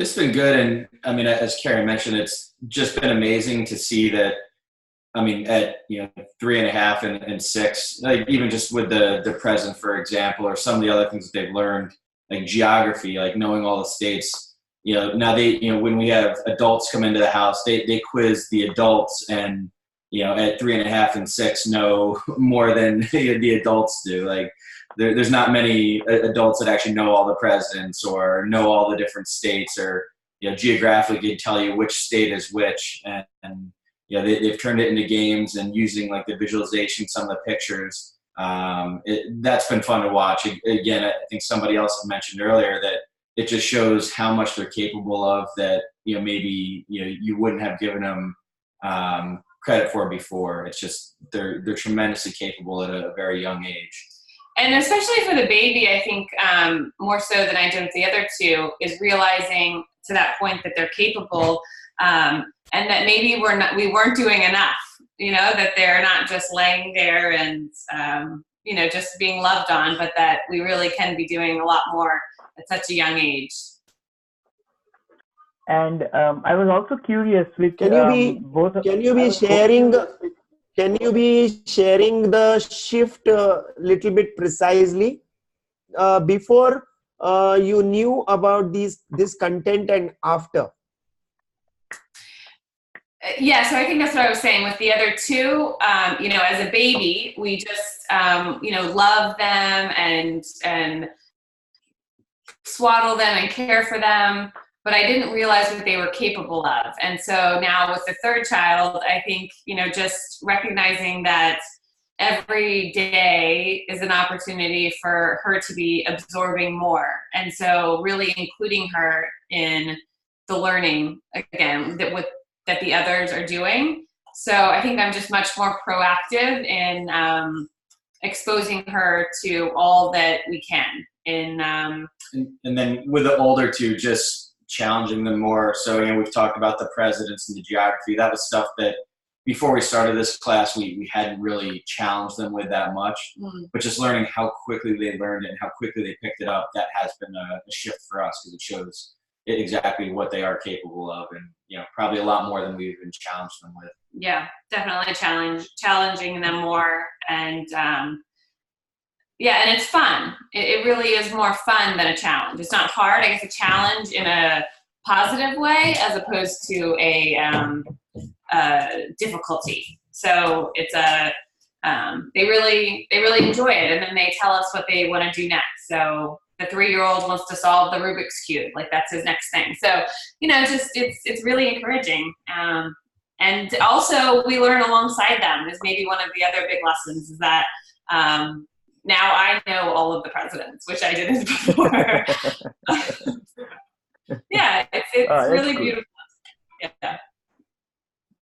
It's been good. And I mean, as Karrie mentioned, it's just been amazing to see that. I mean, at 3.5 and 6, like even just with the present, for example, or some of the other things that they've learned, like geography, like knowing all the states. Now when we have adults come into the house, they quiz the adults, and at 3.5 and 6 know more than the adults do. Like there's not many adults that actually know all the presidents or know all the different states, or geographically can tell you which state is which, and they've turned it into games and using like the visualization, some of the pictures. That's been fun to watch. Again, I think somebody else had mentioned earlier that it just shows how much they're capable of that, maybe, you wouldn't have given them credit for before. It's just, they're tremendously capable at a very young age. And especially for the baby, I think more so than I did with the other two, is realizing to that point that they're capable, and that maybe we weren't doing enough, that they're not just laying there and, just being loved on, but that we really can be doing a lot more at such a young age. And I was also curious with Can you be sharing the shift a little bit precisely before you knew about this content and after? Yeah, so I think that's what I was saying with the other two. As a baby, we just love them and swaddle them and care for them, but I didn't realize what they were capable of. And so now with the third child, I think just recognizing that every day is an opportunity for her to be absorbing more, and so really including her in the learning again that the others are doing. So I think I'm just much more proactive in exposing her to all that we can. And then with the older two, just challenging them more. So we've talked about the presidents and the geography. That was stuff that before we started this class, we hadn't really challenged them with that much. But just learning how quickly they learned it and how quickly they picked it up, that has been a shift for us, because it shows exactly what they are capable of, and probably a lot more than we've even challenged them with. Yeah, definitely challenging them more, and and it's fun. It really is more fun than a challenge. It's not hard. I guess a challenge in a positive way as opposed to a difficulty. So it's they really enjoy it, and then they tell us what they want to do next. So the 3-year-old wants to solve the Rubik's Cube, like that's his next thing. So just it's really encouraging, and also we learn alongside them. Is maybe one of the other big lessons, is that now I know all of the presidents, which I didn't before. Yeah, it's really cool. Beautiful.